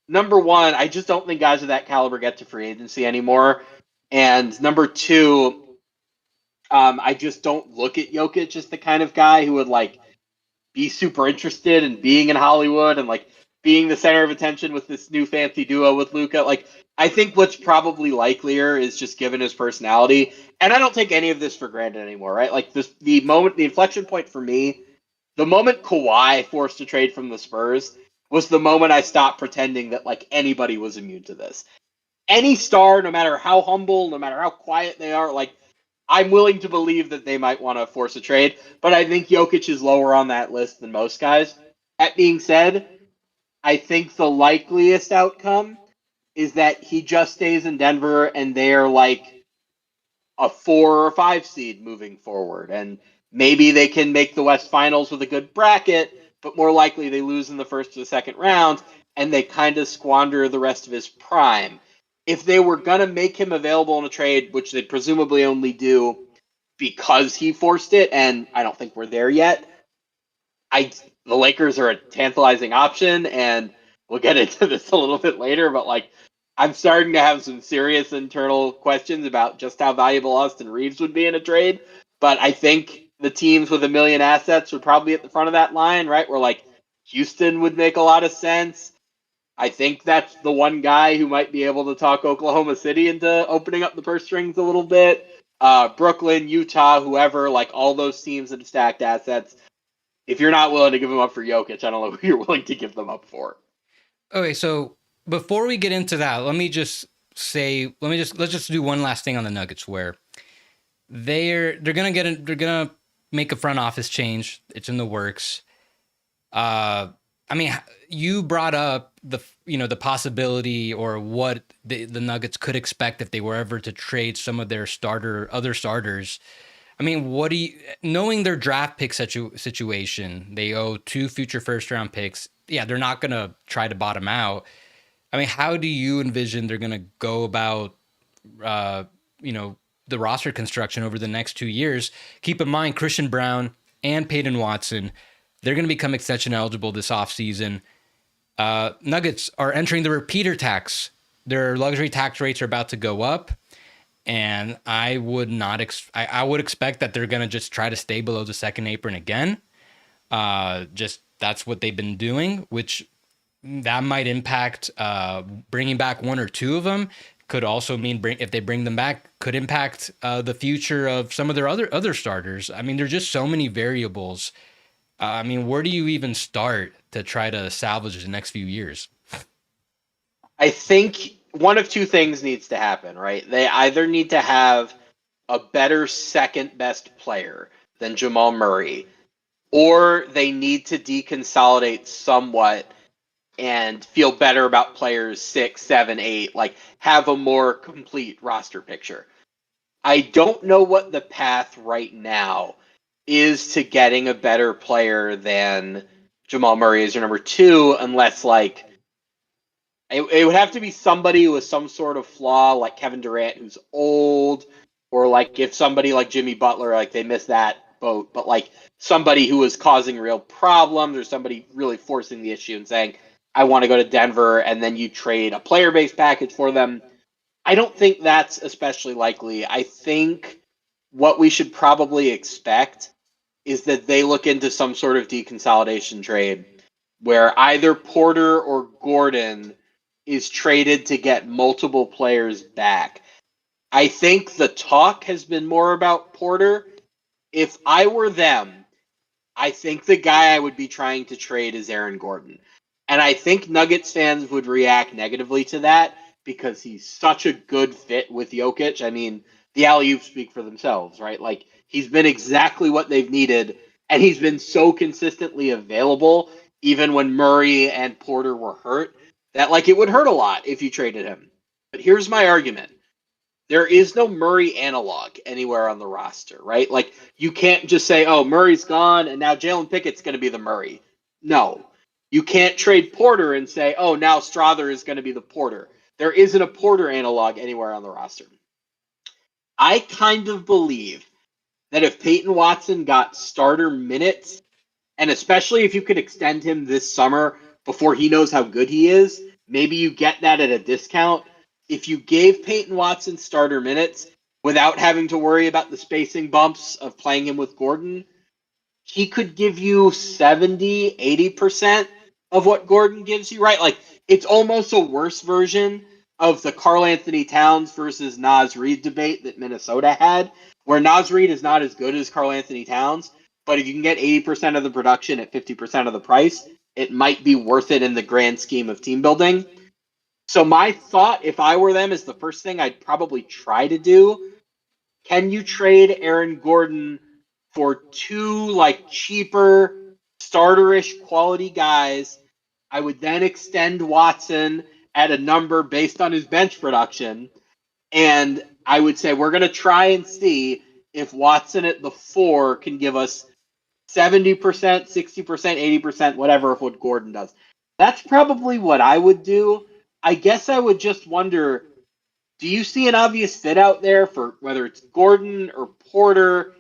number one, I just don't think guys of that caliber get to free agency anymore. And number two, I just don't look at Jokic as the kind of guy who would like be super interested in being in Hollywood and like being the center of attention with this new fancy duo with Luca. Like, I think what's probably likelier is just given his personality. And I don't take any of this for granted anymore, right? Like the inflection point for me, the moment Kawhi forced a trade from the Spurs was the moment I stopped pretending that like anybody was immune to this. Any star, no matter how humble, no matter how quiet they are, like I'm willing to believe that they might want to force a trade, but I think Jokic is lower on that list than most guys. That being said, I think the likeliest outcome is that he just stays in Denver and they're like a 4 or 5 seed moving forward. And maybe they can make the West Finals with a good bracket, but more likely they lose in the first or the second round and they kind of squander the rest of his prime. If they were going to make him available in a trade, which they presumably only do because he forced it, and I don't think we're there yet, I the Lakers are a tantalizing option, and we'll get into this a little bit later, but like I'm starting to have some serious internal questions about just how valuable Austin Reeves would be in a trade. But I think the teams with a million assets would probably be at the front of that line, right? Where like Houston would make a lot of sense. I think that's the one guy who might be able to talk Oklahoma City into opening up the purse strings a little bit. Brooklyn, Utah, whoever, like all those teams that have stacked assets. If you're not willing to give them up for Jokic, I don't know who you're willing to give them up for. Okay, so before we get into that, let's just do one last thing on the Nuggets where they're gonna make a front office change. It's in the works. I mean, you brought up the possibility or what the Nuggets could expect if they were ever to trade some of their other starters. I mean, knowing their draft pick situation, they owe 2 future first round picks. Yeah, they're not gonna try to bottom out. I mean, how do you envision they're gonna go about, uh, you know, the roster construction over the next 2 years? Keep in mind, Christian Brown and Peyton Watson, they're going to become extension eligible this offseason. Nuggets are entering the repeater tax. Their luxury tax rates are about to go up. And I would not. I would expect that they're going to just try to stay below the second apron again. Just that's what they've been doing, which that might impact bringing back 1 or 2 of them. Could also mean if they bring them back, could impact the future of some of their other starters. I mean, there's just so many variables. I mean, where do you even start to try to salvage the next few years? I think one of two things needs to happen, right? They either need to have a better second best player than Jamal Murray, or they need to deconsolidate somewhat and feel better about players 6, 7, 8, like have a more complete roster picture. I don't know what the path right now is to getting a better player than Jamal Murray as your number 2, unless like it would have to be somebody with some sort of flaw, like Kevin Durant, who's old, or like if somebody like Jimmy Butler, like they missed that boat, but like somebody who was causing real problems, or somebody really forcing the issue and saying, "I want to go to Denver," and then you trade a player-based package for them. I don't think that's especially likely. I think what we should probably expect is that they look into some sort of deconsolidation trade where either Porter or Gordon is traded to get multiple players back. I think the talk has been more about Porter. If I were them, I think the guy I would be trying to trade is Aaron Gordon. And I think Nuggets fans would react negatively to that because he's such a good fit with Jokic. I mean, the alley-oops speak for themselves, right? Like, he's been exactly what they've needed, and he's been so consistently available, even when Murray and Porter were hurt, that, like, it would hurt a lot if you traded him. But here's my argument. There is no Murray analog anywhere on the roster, right? Like, you can't just say, oh, Murray's gone and now Jalen Pickett's going to be the Murray. No. You can't trade Porter and say, oh, now Strother is going to be the Porter. There isn't a Porter analog anywhere on the roster. I kind of believe that if Peyton Watson got starter minutes, and especially if you could extend him this summer before he knows how good he is, maybe you get that at a discount. If you gave Peyton Watson starter minutes without having to worry about the spacing bumps of playing him with Gordon, he could give you 70, 80% of what Gordon gives you, right? Like, it's almost a worse version of the Karl Anthony Towns versus Naz Reid debate that Minnesota had, where Naz Reid is not as good as Karl Anthony Towns, but if you can get 80% of the production at 50% of the price, it might be worth it in the grand scheme of team building. So my thought, if I were them, is the first thing I'd probably try to do. Can you trade Aaron Gordon for two like cheaper starterish quality guys? I would then extend Watson at a number based on his bench production, and I would say we're going to try and see if Watson at the 4 can give us 70%, 60%, 80%, whatever of what Gordon does. That's probably what I would do. I guess I would just wonder, do you see an obvious fit out there for whether it's Gordon or Porter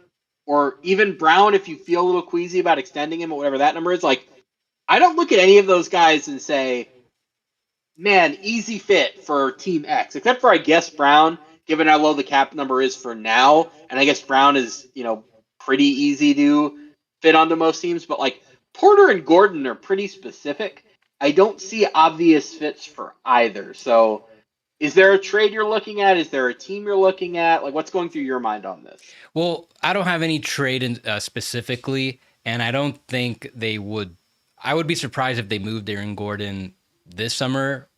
or even Brown if you feel a little queasy about extending him or whatever that number is? Like, I don't look at any of those guys and say, man, easy fit for Team X, except for, I guess, Brown, given how low the cap number is for now. And I guess Brown is, pretty easy to fit onto most teams. But, like, Porter and Gordon are pretty specific. I don't see obvious fits for either. So, is there a trade you're looking at? Is there a team you're looking at? Like, what's going through your mind on this? Well, I don't have any trade specifically, and I don't think they would. I would be surprised if they moved Aaron Gordon this summer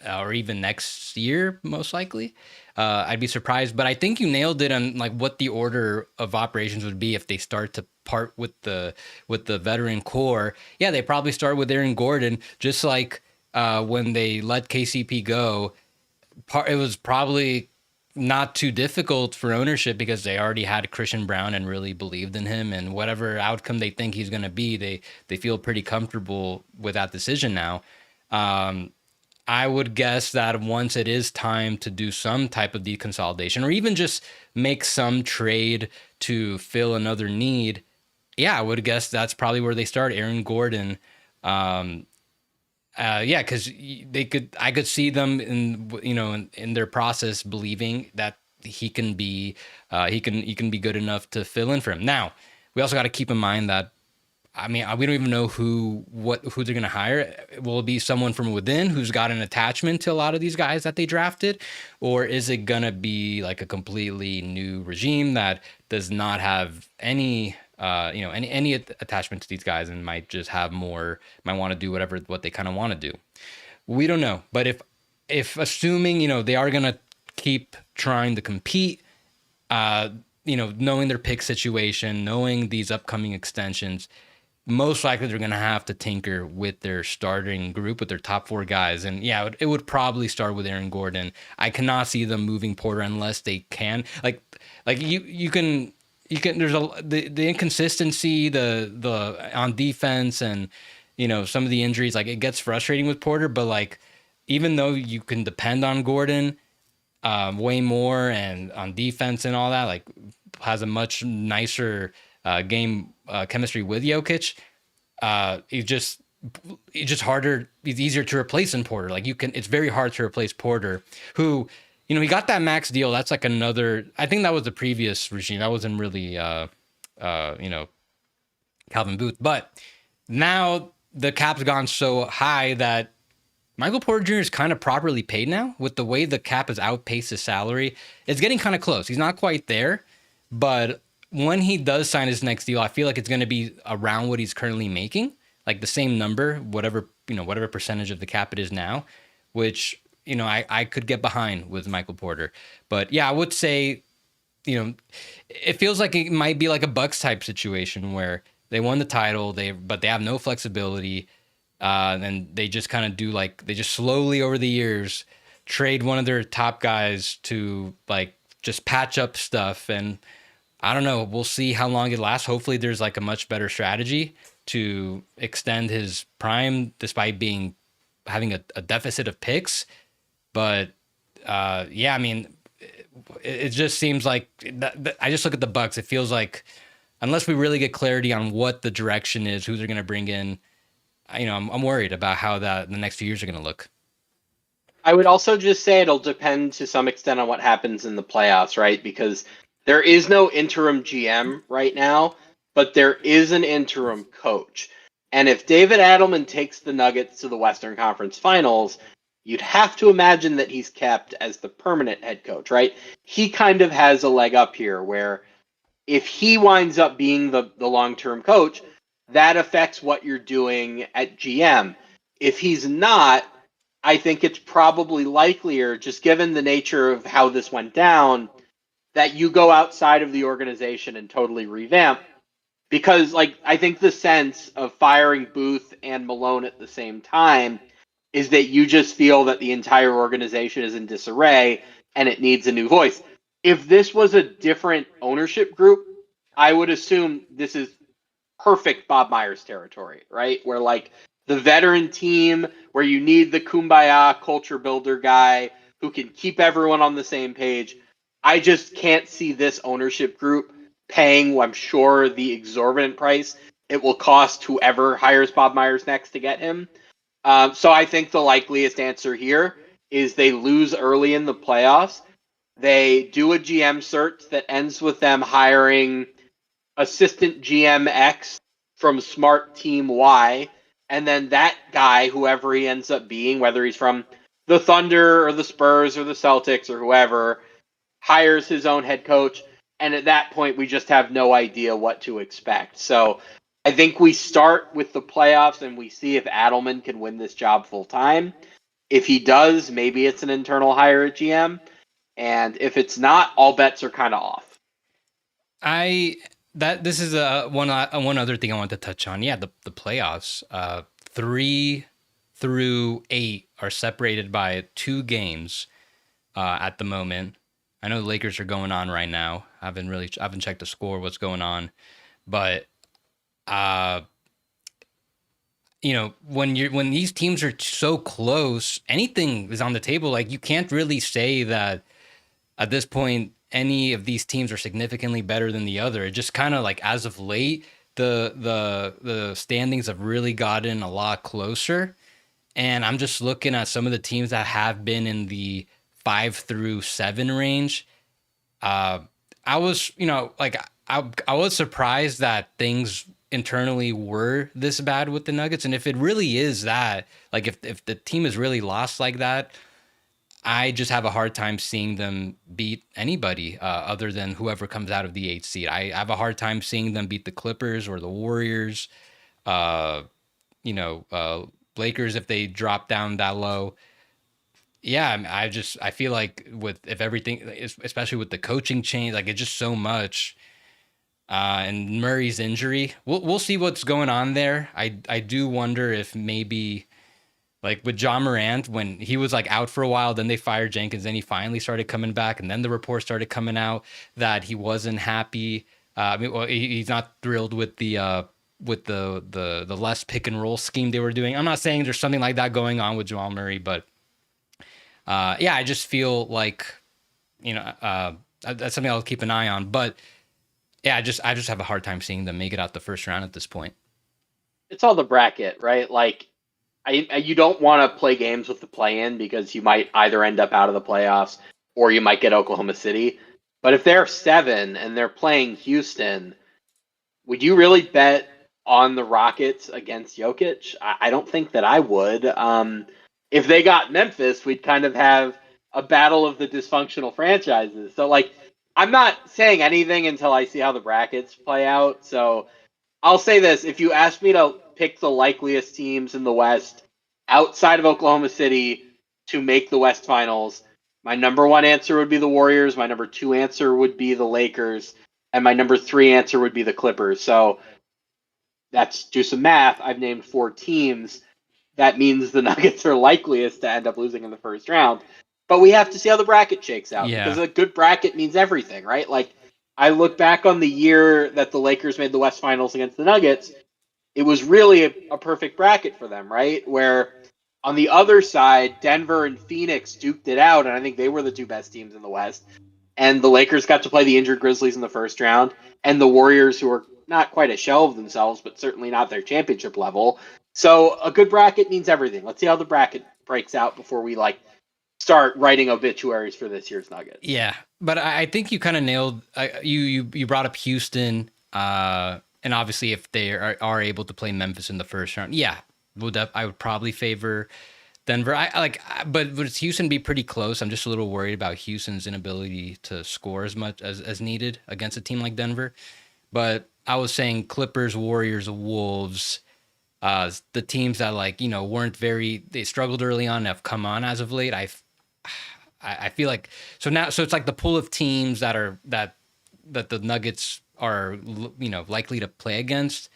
or even next year, most likely. I'd be surprised, but I think you nailed it on like what the order of operations would be if they start to part with the veteran core. Yeah, they probably start with Aaron Gordon, just like when they let KCP go. It was probably not too difficult for ownership because they already had Christian Brown and really believed in him, and whatever outcome they think he's going to be, they feel pretty comfortable with that decision now. I would guess that once it is time to do some type of deconsolidation or even just make some trade to fill another need, yeah, I would guess that's probably where they start. Aaron Gordon. Yeah, because I could see them in their process believing that he can be be good enough to fill in for him. Now, we also got to keep in mind that we don't even know who they're going to hire. Will it be someone from within who's got an attachment to a lot of these guys that they drafted, or is it going to be like a completely new regime that does not have any any attachment to these guys and might just have might want to do what they kind of want to do. We don't know, but if assuming they are going to keep trying to compete, knowing their pick situation, knowing these upcoming extensions, most likely they're going to have to tinker with their starting group, with their top 4 guys. And yeah, it would probably start with Aaron Gordon. I cannot see them moving Porter unless they can. Like you can there's the inconsistency, the on defense, and some of the injuries, like it gets frustrating with Porter, but like even though you can depend on Gordon way more and on defense and all that, like has a much nicer game chemistry with Jokic. He's just harder. He's easier to replace than Porter. Like it's very hard to replace Porter, who he got that max deal. That's like another. I think that was the previous regime. That wasn't really, Calvin Booth. But now the cap's gone so high that Michael Porter Jr. is kind of properly paid now with the way the cap has outpaced his salary. It's getting kind of close. He's not quite there, but when he does sign his next deal, I feel like it's going to be around what he's currently making, like the same number, whatever percentage of the cap it is now, which, I could get behind with Michael Porter. But yeah, I would say, it feels like it might be like a Bucks type situation where they won the title, but they have no flexibility. And they just kind of they just slowly over the years trade one of their top guys to like just patch up stuff. And I don't know, we'll see how long it lasts. Hopefully there's like a much better strategy to extend his prime despite having a deficit of picks. But yeah, I mean, it just seems like I just look at the Bucks. It feels like unless we really get clarity on what the direction is, who they're going to bring in, I'm worried about how the next few years are going to look. I would also just say it'll depend to some extent on what happens in the playoffs, right? Because there is no interim GM right now, but there is an interim coach. And if David Adelman takes the Nuggets to the Western Conference Finals, you'd have to imagine that he's kept as the permanent head coach, right? He kind of has a leg up here where if he winds up being the long-term coach, that affects what you're doing at GM. If he's not, I think it's probably likelier, just given the nature of how this went down, that you go outside of the organization and totally revamp. Because, I think the sense of firing Booth and Malone at the same time is that you just feel that the entire organization is in disarray and it needs a new voice. If this was a different ownership group, I would assume this is perfect Bob Myers territory, right? Where the veteran team, where you need the kumbaya culture builder guy who can keep everyone on the same page. I just can't see this ownership group paying, I'm sure, the exorbitant price it will cost whoever hires Bob Myers next to get him. So I think the likeliest answer here is they lose early in the playoffs. They do a GM search that ends with them hiring assistant GM X from Smart Team Y, and then that guy, whoever he ends up being, whether he's from the Thunder or the Spurs or the Celtics or whoever, hires his own head coach. And at that point, we just have no idea what to expect. So I think we start with the playoffs and we see if Adelman can win this job full time. If he does, maybe it's an internal hire at GM. And if it's not, all bets are kind of off. This is one other thing I want to touch on. Yeah, the playoffs. 3 through 8 are separated by 2 games at the moment. I know the Lakers are going on right now. I haven't checked the score, what's going on, but when these teams are so close, anything is on the table. Like, you can't really say that at this point any of these teams are significantly better than the other. It just kind of like, as of late, the standings have really gotten a lot closer. And I'm just looking at some of the teams that have been in the 5 through 7 range. I was, I was surprised that things internally were this bad with the Nuggets. And if it really is that, like, if the team is really lost like that, I just have a hard time seeing them beat anybody other than whoever comes out of the 8th seed. I have a hard time seeing them beat the Clippers or the Warriors, Lakers if they drop down that low. Yeah, I feel like if everything, especially with the coaching change, like, it's just so much. And Murray's injury, we'll see what's going on there. I do wonder if maybe, like with John Morant, when he was like out for a while, then they fired Jenkins, then he finally started coming back, and then the reports started coming out that he wasn't happy. He's not thrilled with the less pick and roll scheme they were doing. I'm not saying there's something like that going on with Jamal Murray, but yeah, I just feel like that's something I'll keep an eye on. But yeah, I just have a hard time seeing them make it out the first round at this point. It's all the bracket, right? Like, you don't want to play games with the play-in because you might either end up out of the playoffs or you might get Oklahoma City. But if they're 7 and they're playing Houston, would you really bet on the Rockets against Jokic? I don't think that I would. If they got Memphis, we'd kind of have a battle of the dysfunctional franchises. So, like, I'm not saying anything until I see how the brackets play out. So, I'll say this. If you ask me to pick the likeliest teams in the West outside of Oklahoma City to make the West Finals, my number 1 answer would be the Warriors. My number 2 answer would be the Lakers. And my number 3 answer would be the Clippers. So that's do some math. I've named 4 teams. That means the Nuggets are likeliest to end up losing in the first round. But we have to see how the bracket shakes out because Yeah. a good bracket means everything, right? Like, I look back on the year that the Lakers made the West Finals against the Nuggets. It was really a perfect bracket for them, right? Where on the other side, Denver and Phoenix duked it out, and I think they were the 2 best teams in the West. And the Lakers got to play the injured Grizzlies in the first round, and the Warriors, who are not quite a shell of themselves, but certainly not their championship level. So a good bracket means everything. Let's see how the bracket breaks out before we start writing obituaries for this year's Nuggets. Yeah, but I think you kind of nailed. You brought up Houston, and obviously if they are able to play Memphis in the first round, yeah, I would probably favor Denver. But would Houston be pretty close? I'm just a little worried about Houston's inability to score as much as needed against a team like Denver. But I was saying Clippers, Warriors, Wolves. The teams that weren't they struggled early on and have come on as of late. I feel like so it's like the pool of teams that the Nuggets are likely to play against.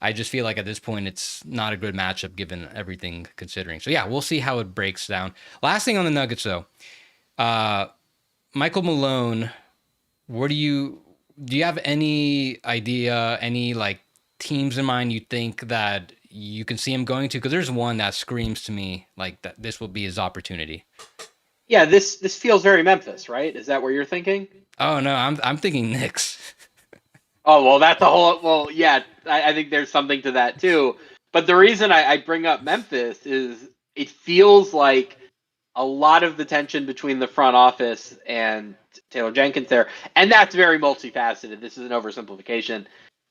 I just feel like at this point it's not a good matchup given everything considering. So yeah, we'll see how it breaks down. Last thing on the Nuggets though, Michael Malone. Do you have any idea, any teams in mind you think that you can see him going to? Because there's one that screams to me like that this will be his opportunity. Yeah, this feels very Memphis, right? Is that what you're thinking? Oh no, I'm thinking Knicks. Oh, well, that's a whole. Well, yeah, I think there's something to that too. But the reason I bring up Memphis is it feels like a lot of the tension between the front office and Taylor Jenkins there, and that's very multifaceted. This is an oversimplification.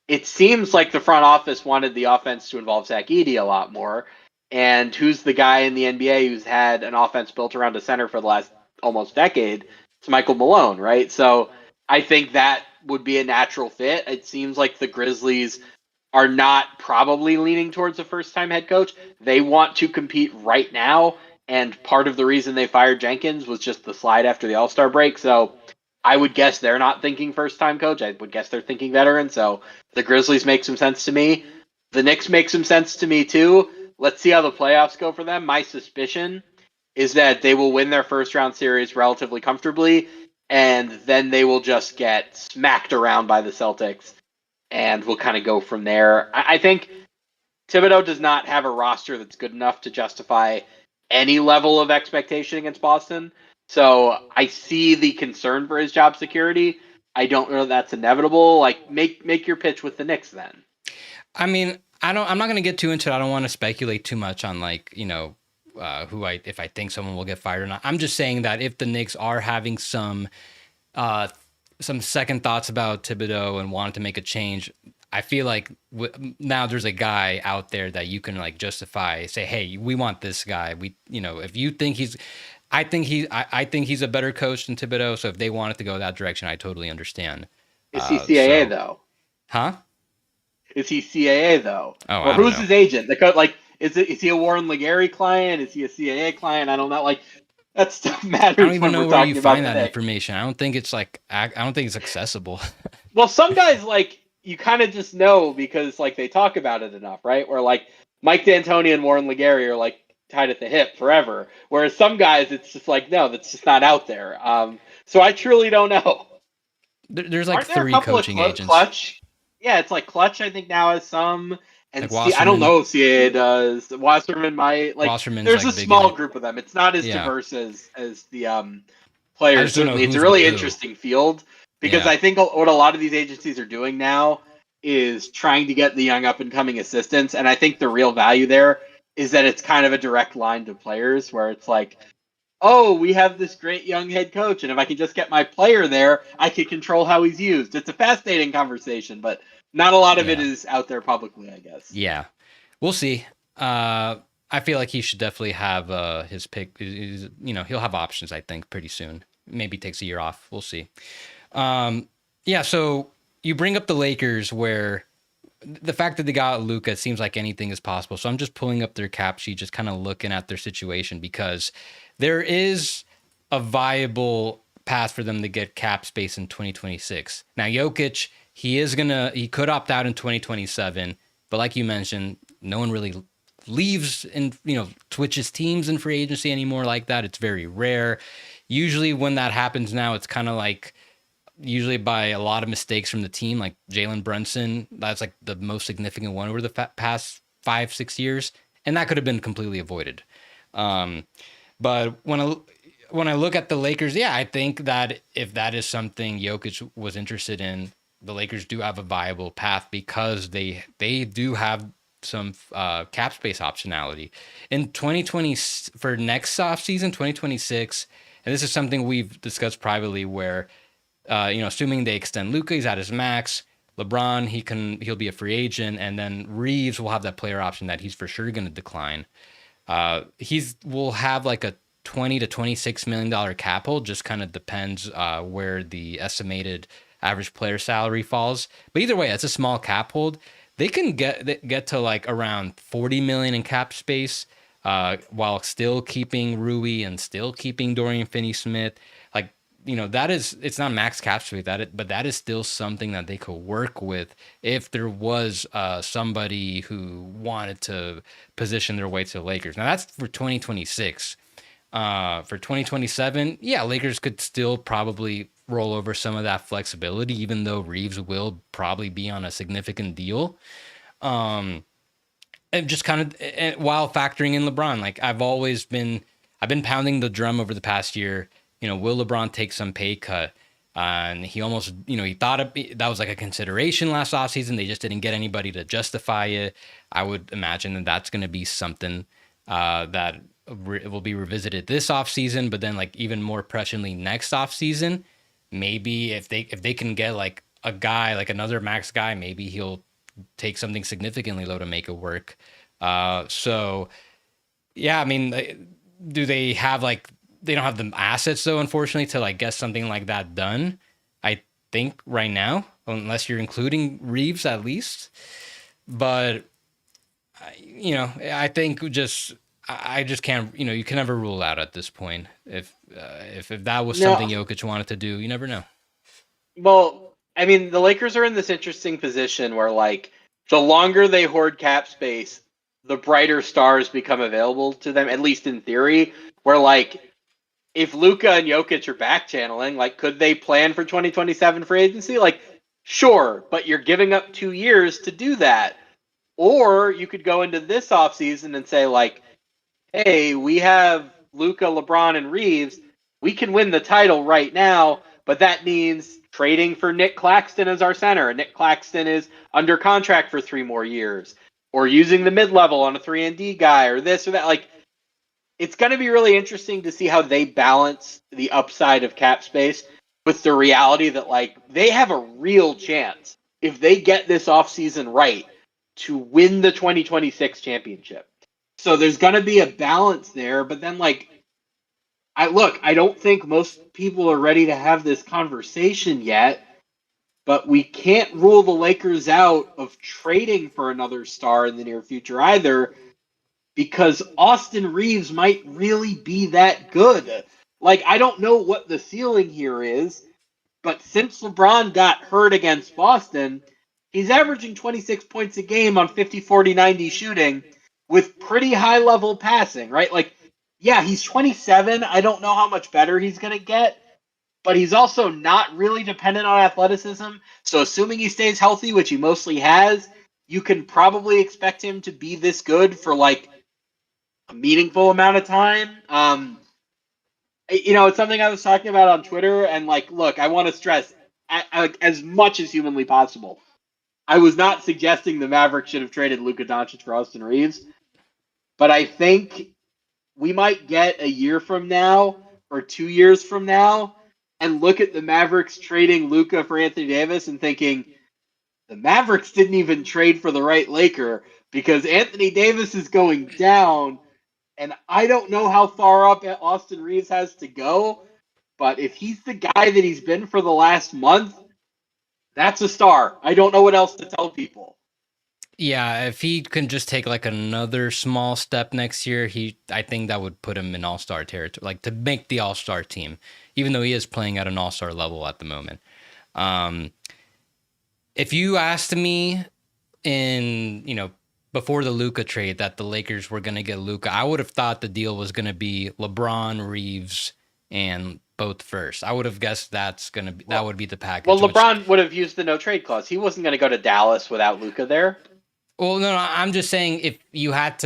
It seems like the front office wanted the offense to involve Zach Edey a lot more. And who's the guy in the NBA who's had an offense built around a center for the last almost decade? It's Michael Malone, right? So I think that would be a natural fit. It seems like the Grizzlies are not probably leaning towards a first-time head coach. They want to compete right now, and part of the reason they fired Jenkins was just the slide after the All-Star break. So I would guess they're not thinking first-time coach. I would guess they're thinking veteran. So the Grizzlies make some sense to me. The Knicks make some sense to me too. Let's see how the playoffs go for them. My suspicion is that they will win their first-round series relatively comfortably, and then they will just get smacked around by the Celtics, and we'll kind of go from there. I think Thibodeau does not have a roster that's good enough to justify any level of expectation against Boston. So I see the concern for his job security. I don't know if that's inevitable. Make your pitch with the Knicks then. I mean, I'm not going to get too into it. I don't want to speculate too much on if I think someone will get fired or not. I'm just saying that if the Knicks are having some second thoughts about Thibodeau and wanting to make a change, I feel like now there's a guy out there that you can justify, say, hey, we want this guy. If you think I think he's a better coach than Thibodeau. So if they wanted to go that direction, I totally understand. Is he CAA though? Huh? Is he CAA though? Oh, Or I don't who's know. his agent? The coach, is he a Warren Legary client? Is he a CAA client? I don't know. That stuff matters I don't even when know we're where you talking about find the that Knicks. information. I don't think it's I don't think it's accessible. Well, some guys you kind of just know because they talk about it enough, right? Where Mike D'Antoni and Warren Legary are tied at the hip forever, whereas some guys it's just no, that's just not out there. So I truly don't know. There's Aren't there a three couple of coaching agents. Clutch? Yeah, it's Clutch. I think now has some, and I don't Wasserman. know if CAA does. Wasserman might Wasserman's There's a big in small it. group of them. It's not as Yeah. diverse as the I players. just don't know Certainly, it's a who's with really who. interesting field because Yeah. I think what a lot of these agencies are doing now is trying to get the young up and coming assistants, and I think the real value there is that it's kind of a direct line to players where it's oh, we have this great young head coach, and if I can just get my player there, I can control how he's used. It's a fascinating conversation, but not a lot of it Yeah. is out there publicly, I guess. Yeah. We'll see. I feel like he should definitely have his pick. He'll have options, I think, pretty soon. Maybe takes a year off. We'll see. Yeah, so you bring up the Lakers where the fact that they got Luka, it seems like anything is possible. So I'm just pulling up their cap sheet, just kind of looking at their situation because there is a viable path for them to get cap space in 2026. Now, Jokic, he could opt out in 2027, but like you mentioned, no one really leaves and switches teams in free agency anymore like that. It's very rare. Usually when that happens now, it's kind of like usually by a lot of mistakes from the team, like Jalen Brunson. That's like the most significant one over the past 5-6 years, and that could have been completely avoided. But when I look at the Lakers, yeah, I think that if that is something Jokic was interested in, the Lakers do have a viable path because they do have some cap space optionality in 2020 for next offseason, 2026. And this is something we've discussed privately where assuming they extend Luka, he's at his max. LeBron, he'll be a free agent, and then Reeves will have that player option that he's for sure going to decline. Will have like a $20 to $26 million cap hold. Just kind of depends where the estimated average player salary falls. But either way, it's a small cap hold. They can get to like around 40 million in cap space while still keeping Rui and still keeping Dorian Finney-Smith. Like, it's not max cap space, but that is still something that they could work with if there was somebody who wanted to position their way to the Lakers. Now that's for 2026. For 2027, yeah, Lakers could still probably roll over some of that flexibility, even though Reeves will probably be on a significant deal. And just kind of while factoring in LeBron, like I've been pounding the drum over the past year. Will LeBron take some pay cut? And he almost, he thought that was like a consideration last offseason. They just didn't get anybody to justify it. I would imagine that that's going to be something that will be revisited this offseason, but then like even more presciently next offseason. Maybe if they can get like a guy, like another max guy, maybe he'll take something significantly low to make it work. So yeah, I mean, do they have like, they don't have the assets though, unfortunately, to like get something like that done. I think right now, unless you're including Reeves at least, but I think I just can't, you can never rule out at this point. If that was No, something Jokic wanted to do, you never know. well, I mean, the Lakers are in this interesting position where, like, the longer they hoard cap space, the brighter stars become available to them, at least in theory. Where, like, if Luka and Jokic are back channeling, like, could they plan for 2027 free agency? Like, sure, but you're giving up 2 years to do that. Or you could go into this offseason and say, like, hey, we have Luka, LeBron, and Reeves. We can win the title right now, but that means trading for Nick Claxton as our center. And Nick Claxton is under contract for 3 more years. Or using the mid-level on a 3-and-D guy or this or that. Like, it's going to be really interesting to see how they balance the upside of cap space with the reality that, like, they have a real chance if they get this offseason right to win the 2026 championship. So there's going to be a balance there, but then, like, I don't think most people are ready to have this conversation yet, but we can't rule the Lakers out of trading for another star in the near future either, because Austin Reeves might really be that good. Like, I don't know what the ceiling here is, but since LeBron got hurt against Boston, he's averaging 26 points a game on 50, 40, 90 shooting with pretty high level passing, right? Like, yeah, he's 27. I don't know how much better he's going to get, but he's also not really dependent on athleticism. So, assuming he stays healthy, which he mostly has, you can probably expect him to be this good for like a meaningful amount of time. It's something I was talking about on Twitter, and like, look, I want to stress as much as humanly possible. I was not suggesting the Mavericks should have traded Luka Doncic for Austin Reeves, but I think we might get a year from now or 2 years from now and look at the Mavericks trading Luka for Anthony Davis and thinking the Mavericks didn't even trade for the right Laker because Anthony Davis is going down. And I don't know how far up Austin Reeves has to go, but if he's the guy that he's been for the last month, that's a star. I don't know what else to tell people. Yeah, if he can just take like another small step next year, I think that would put him in all-star territory, like to make the all-star team, even though he is playing at an all-star level at the moment. If you asked me before the Luka trade that the Lakers were going to get Luka, I would have thought the deal was going to be LeBron, Reeves, and both first. I would have guessed that would be the package. Well, LeBron would have used the no trade clause. He wasn't going to go to Dallas without Luka there. Well, no, I'm just saying if you had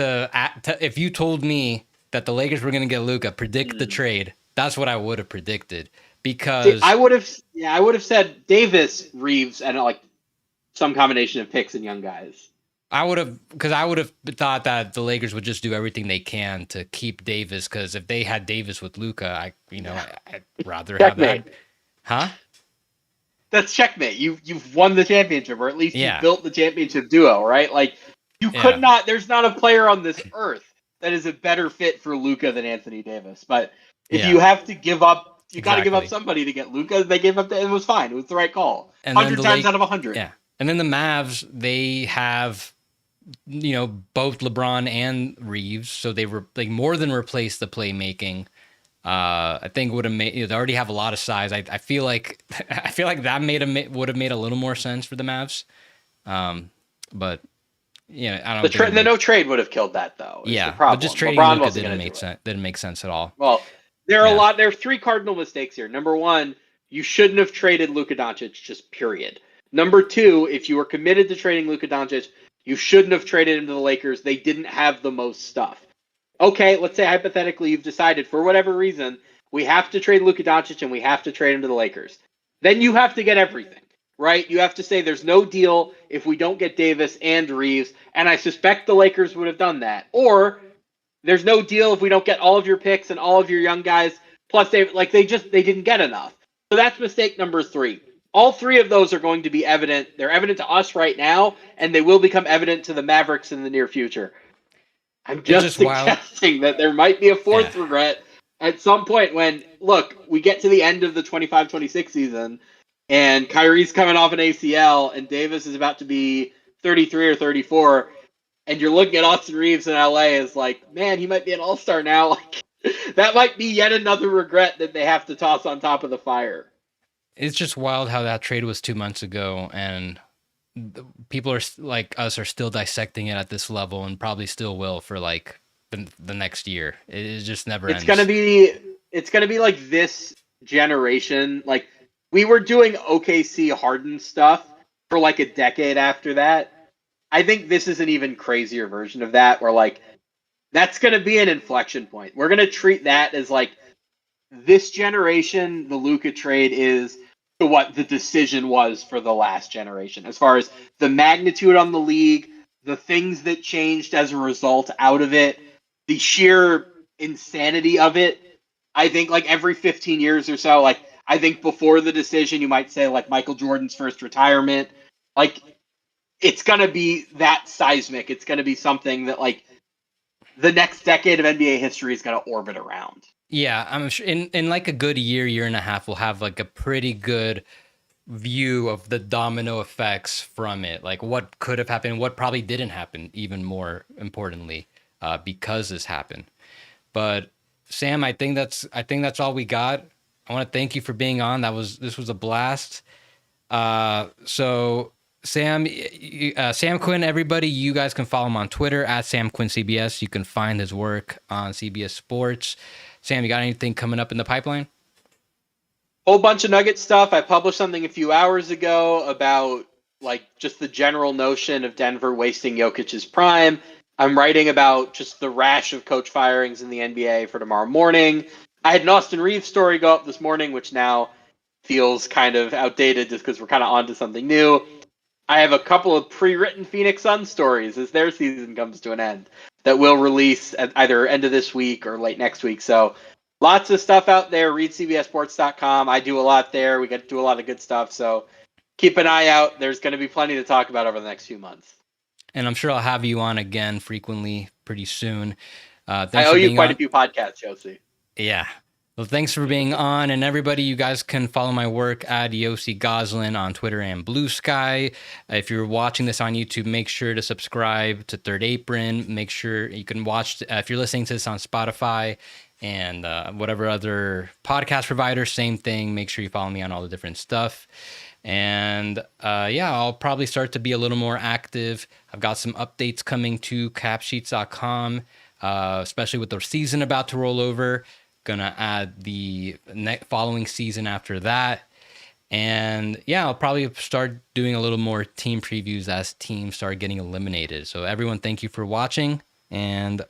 if you told me that the Lakers were going to get Luka, predict the trade. That's what I would have predicted because I would have said Davis, Reeves, and like some combination of picks and young guys. I would have thought that the Lakers would just do everything they can to keep Davis because if they had Davis with Luka, I'd rather have that. Huh? That's checkmate. You've won the championship, or at least you built the championship duo, right? Like you could not. There's not a player on this earth that is a better fit for Luka than Anthony Davis. But if you have to give up, you got to give up somebody to get Luka. They gave up. It was fine. It was the right call. 100 times out of 100. Yeah. And then the Mavs, they have both LeBron and Reeves, so they more than replaced the playmaking. I think would have made. They already have a lot of size. I feel like that would have made a little more sense for the Mavs. But I don't. The no trade would have killed that though. Yeah, but just trading Luka didn't make sense at all. Well, there are three cardinal mistakes here. Number one, you shouldn't have traded Luka Doncic. Just period. Number two, if you were committed to trading Luka Doncic, you shouldn't have traded him to the Lakers. They didn't have the most stuff. Okay, let's say hypothetically you've decided for whatever reason we have to trade Luka Doncic and we have to trade him to the Lakers. Then you have to get everything, right? You have to say there's no deal if we don't get Davis and Reeves, and I suspect the Lakers would have done that. Or there's no deal if we don't get all of your picks and all of your young guys. Plus they didn't get enough. So that's mistake number three. All three of those are going to be evident. They're evident to us right now, and they will become evident to the Mavericks in the near future. I'm just suggesting that there might be a fourth regret at some point when, look, we get to the end of the 25-26 season, and Kyrie's coming off an ACL, and Davis is about to be 33 or 34, and you're looking at Austin Reeves in LA as like, man, he might be an all-star now. Like, that might be yet another regret that they have to toss on top of the fire. It's just wild how that trade was 2 months ago, and people are like us are still dissecting it at this level, and probably still will for like the next year. It just never ends. It's gonna be like this generation. Like we were doing OKC Harden stuff for like a decade after that. I think this is an even crazier version of that, where like that's gonna be an inflection point. We're gonna treat that as like this generation. The Luka trade is to what the decision was for the last generation, as far as the magnitude on the league, the things that changed as a result out of it, the sheer insanity of it. I think like every 15 years or so, like I think before the decision, you might say like Michael Jordan's first retirement, like it's going to be that seismic. It's going to be something that like the next decade of NBA history is going to orbit around. Yeah, I'm sure in like a good year and a half, we'll have like a pretty good view of the domino effects from it, like what could have happened, what probably didn't happen, even more importantly, because this happened. But Sam, I think that's all we got. I want to thank you for being on. This was a blast. So Sam Quinn, everybody, you guys can follow him on Twitter at Sam Quinn CBS. You can find his work on CBS Sports. Sam, you got anything coming up in the pipeline? Whole bunch of Nugget stuff. I published something a few hours ago about like just the general notion of Denver wasting Jokic's prime. I'm writing about just the rash of coach firings in the NBA for tomorrow morning. I had an Austin Reeves story go up this morning, which now feels kind of outdated just because we're kind of on to something new. I have a couple of pre-written Phoenix Suns stories as their season comes to an end that will release at either end of this week or late next week. So lots of stuff out there. Read CBSSports.com. I do a lot there. We get to do a lot of good stuff. So keep an eye out. There's going to be plenty to talk about over the next few months. And I'm sure I'll have you on again frequently pretty soon. I Thanks owe for you being quite on. a few podcasts, Josie. Yeah. Well, thanks for being on. And everybody, you guys can follow my work at Yossi Goslin on Twitter and Blue Sky. If you're watching this on YouTube, make sure to subscribe to Third Apron. Make sure you can watch, if you're listening to this on Spotify and whatever other podcast provider, same thing. Make sure you follow me on all the different stuff. And I'll probably start to be a little more active. I've got some updates coming to capsheets.com, especially with the season about to roll over. Gonna add the following season after that. And I'll probably start doing a little more team previews as teams start getting eliminated. So everyone, thank you for watching, and